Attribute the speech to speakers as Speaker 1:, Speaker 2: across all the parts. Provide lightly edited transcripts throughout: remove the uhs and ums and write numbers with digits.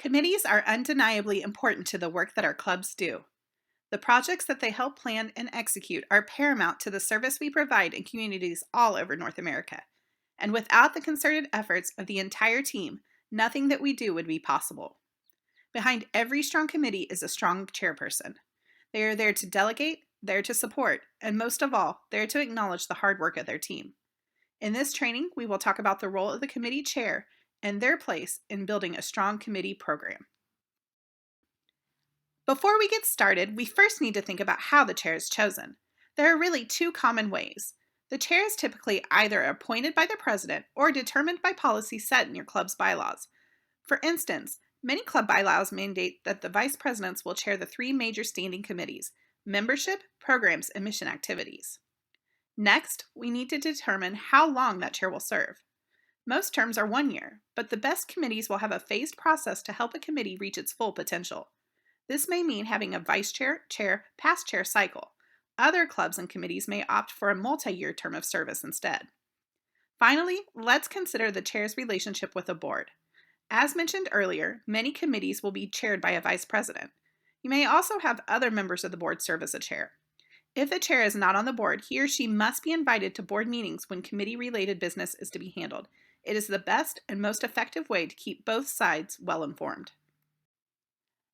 Speaker 1: Committees are undeniably important to the work that our clubs do. The projects that they help plan and execute are paramount to the service we provide in communities all over North America. And without the concerted efforts of the entire team, nothing that we do would be possible. Behind every strong committee is a strong chairperson. They are there to delegate, there to support, and most of all, there to acknowledge the hard work of their team. In this training, we will talk about the role of the committee chair and their place in building a strong committee program. Before we get started, we first need to think about how the chair is chosen. There are really two common ways. The chair is typically either appointed by the president or determined by policy set in your club's bylaws. For instance, many club bylaws mandate that the vice presidents will chair the three major standing committees: membership, programs, and mission activities. Next, we need to determine how long that chair will serve. Most terms are 1 year, but the best committees will have a phased process to help a committee reach its full potential. This may mean having a vice chair, chair, past chair cycle. Other clubs and committees may opt for a multi-year term of service instead. Finally, let's consider the chair's relationship with the board. As mentioned earlier, many committees will be chaired by a vice president. You may also have other members of the board serve as a chair. If the chair is not on the board, he or she must be invited to board meetings when committee-related business is to be handled. It is the best and most effective way to keep both sides well informed.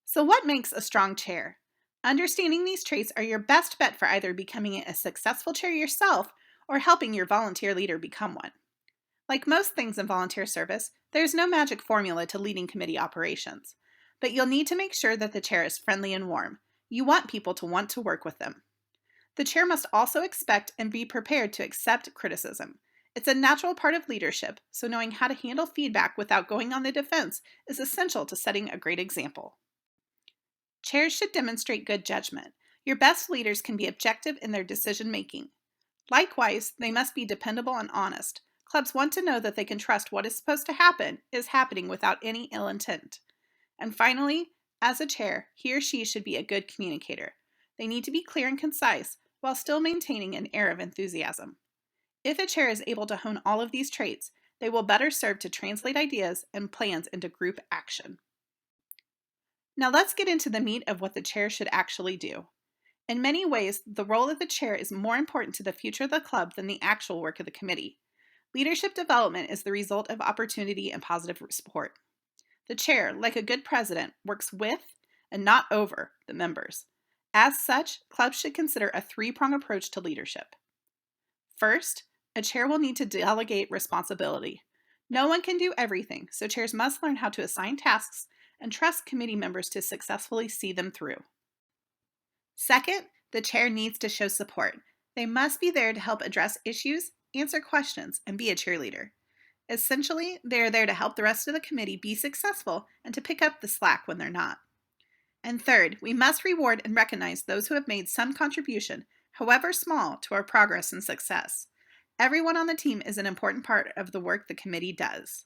Speaker 1: So what makes a strong chair? Understanding these traits are your best bet for either becoming a successful chair yourself or helping your volunteer leader become one. Like most things in volunteer service, there's no magic formula to leading committee operations, but you'll need to make sure that the chair is friendly and warm. You want people to want to work with them. The chair must also expect and be prepared to accept criticism. It's a natural part of leadership, so knowing how to handle feedback without going on the defense is essential to setting a great example. Chairs should demonstrate good judgment. Your best leaders can be objective in their decision making. Likewise, they must be dependable and honest. Clubs want to know that they can trust what is supposed to happen is happening without any ill intent. And finally, as a chair, he or she should be a good communicator. They need to be clear and concise while still maintaining an air of enthusiasm. If a chair is able to hone all of these traits, they will better serve to translate ideas and plans into group action. Now let's get into the meat of what the chair should actually do. In many ways, the role of the chair is more important to the future of the club than the actual work of the committee. Leadership development is the result of opportunity and positive support. The chair, like a good president, works with and not over the members. As such, clubs should consider a three-pronged approach to leadership. First, a chair will need to delegate responsibility. No one can do everything, so chairs must learn how to assign tasks and trust committee members to successfully see them through. Second, the chair needs to show support. They must be there to help address issues, answer questions, and be a cheerleader. Essentially, they are there to help the rest of the committee be successful and to pick up the slack when they're not. And third, we must reward and recognize those who have made some contribution, however small, to our progress and success. Everyone on the team is an important part of the work the committee does.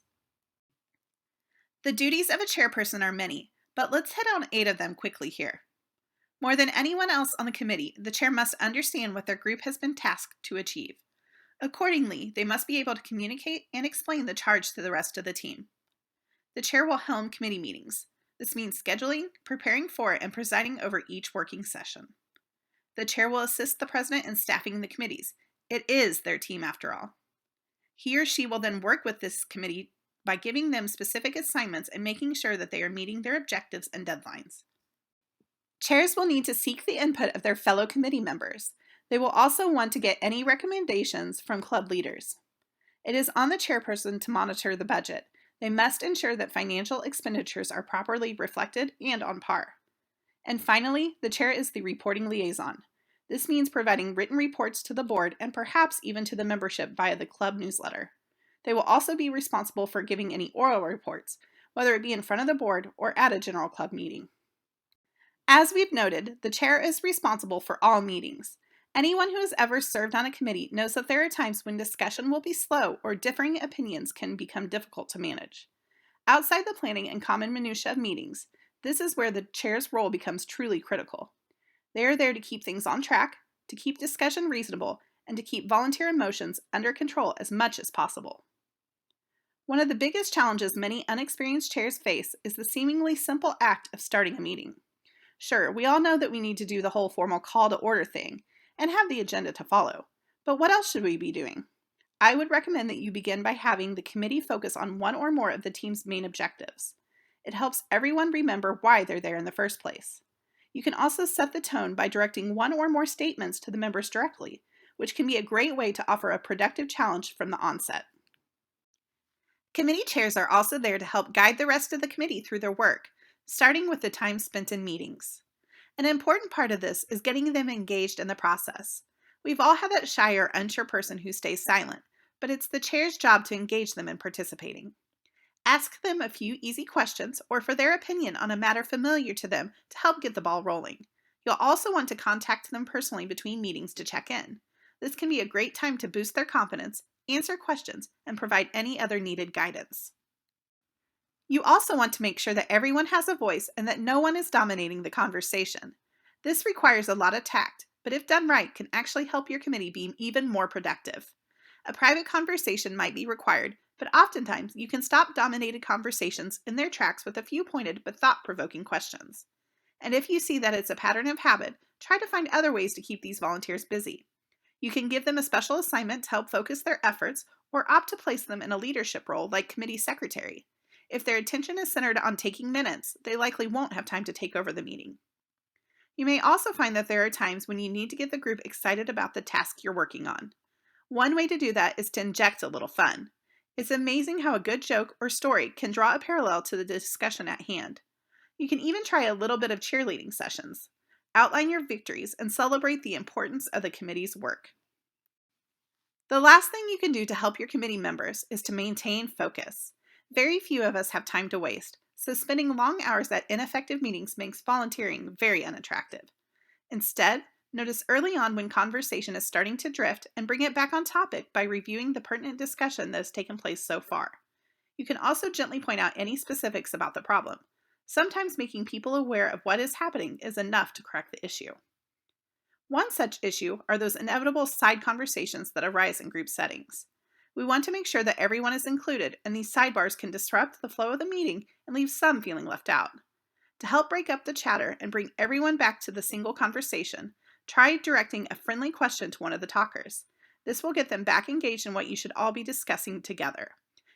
Speaker 1: The duties of a chairperson are many, but let's hit on 8 of them quickly here. More than anyone else on the committee, the chair must understand what their group has been tasked to achieve. Accordingly, they must be able to communicate and explain the charge to the rest of the team. The chair will helm committee meetings. This means scheduling, preparing for, and presiding over each working session. The chair will assist the president in staffing the committees. It is their team after all. He or she will then work with this committee by giving them specific assignments and making sure that they are meeting their objectives and deadlines. Chairs will need to seek the input of their fellow committee members. They will also want to get any recommendations from club leaders. It is on the chairperson to monitor the budget. They must ensure that financial expenditures are properly reflected and on par. And finally, the chair is the reporting liaison. This means providing written reports to the board and perhaps even to the membership via the club newsletter. They will also be responsible for giving any oral reports, whether it be in front of the board or at a general club meeting. As we've noted, the chair is responsible for all meetings. Anyone who has ever served on a committee knows that there are times when discussion will be slow or differing opinions can become difficult to manage. Outside the planning and common minutiae of meetings, this is where the chair's role becomes truly critical. They are there to keep things on track, to keep discussion reasonable, and to keep volunteer emotions under control as much as possible. One of the biggest challenges many unexperienced chairs face is the seemingly simple act of starting a meeting. Sure, we all know that we need to do the whole formal call to order thing and have the agenda to follow, but what else should we be doing? I would recommend that you begin by having the committee focus on one or more of the team's main objectives. It helps everyone remember why they're there in the first place. You can also set the tone by directing one or more statements to the members directly, which can be a great way to offer a productive challenge from the onset. Committee chairs are also there to help guide the rest of the committee through their work, starting with the time spent in meetings. An important part of this is getting them engaged in the process. We've all had that shy or unsure person who stays silent, but it's the chair's job to engage them in participating. Ask them a few easy questions or for their opinion on a matter familiar to them to help get the ball rolling. You'll also want to contact them personally between meetings to check in. This can be a great time to boost their confidence, answer questions, and provide any other needed guidance. You also want to make sure that everyone has a voice and that no one is dominating the conversation. This requires a lot of tact, but if done right, can actually help your committee be even more productive. A private conversation might be required, but oftentimes you can stop dominated conversations in their tracks with a few pointed but thought-provoking questions. And if you see that it's a pattern of habit, try to find other ways to keep these volunteers busy. You can give them a special assignment to help focus their efforts or opt to place them in a leadership role like committee secretary. If their attention is centered on taking minutes, they likely won't have time to take over the meeting. You may also find that there are times when you need to get the group excited about the task you're working on. One way to do that is to inject a little fun. It's amazing how a good joke or story can draw a parallel to the discussion at hand. You can even try a little bit of cheerleading sessions. Outline your victories and celebrate the importance of the committee's work. The last thing you can do to help your committee members is to maintain focus. Very few of us have time to waste, so spending long hours at ineffective meetings makes volunteering very unattractive. Instead, notice early on when conversation is starting to drift and bring it back on topic by reviewing the pertinent discussion that has taken place so far. You can also gently point out any specifics about the problem. Sometimes making people aware of what is happening is enough to correct the issue. One such issue are those inevitable side conversations that arise in group settings. We want to make sure that everyone is included, and these sidebars can disrupt the flow of the meeting and leave some feeling left out. To help break up the chatter and bring everyone back to the single conversation, try directing a friendly question to one of the talkers. This will get them back engaged in what you should all be discussing together.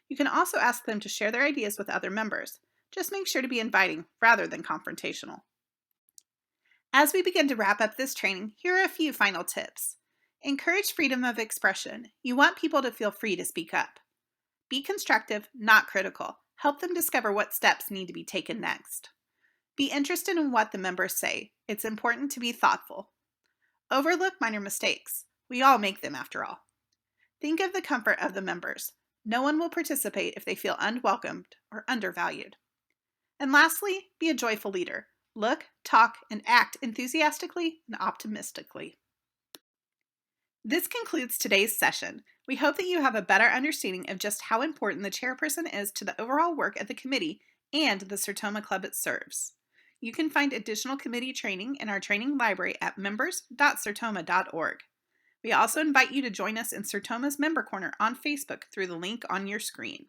Speaker 1: You can also ask them to share their ideas with other members. Just make sure to be inviting rather than confrontational. As we begin to wrap up this training, here are a few final tips. Encourage freedom of expression. You want people to feel free to speak up. Be constructive, not critical. Help them discover what steps need to be taken next. Be interested in what the members say. It's important to be thoughtful. Overlook minor mistakes. We all make them after all. Think of the comfort of the members. No one will participate if they feel unwelcomed or undervalued. And lastly, be a joyful leader. Look, talk, and act enthusiastically and optimistically. This concludes today's session. We hope that you have a better understanding of just how important the chairperson is to the overall work of the committee and the Sertoma Club it serves. You can find additional committee training in our training library at members.sertoma.org. We also invite you to join us in Sertoma's Member Corner on Facebook through the link on your screen.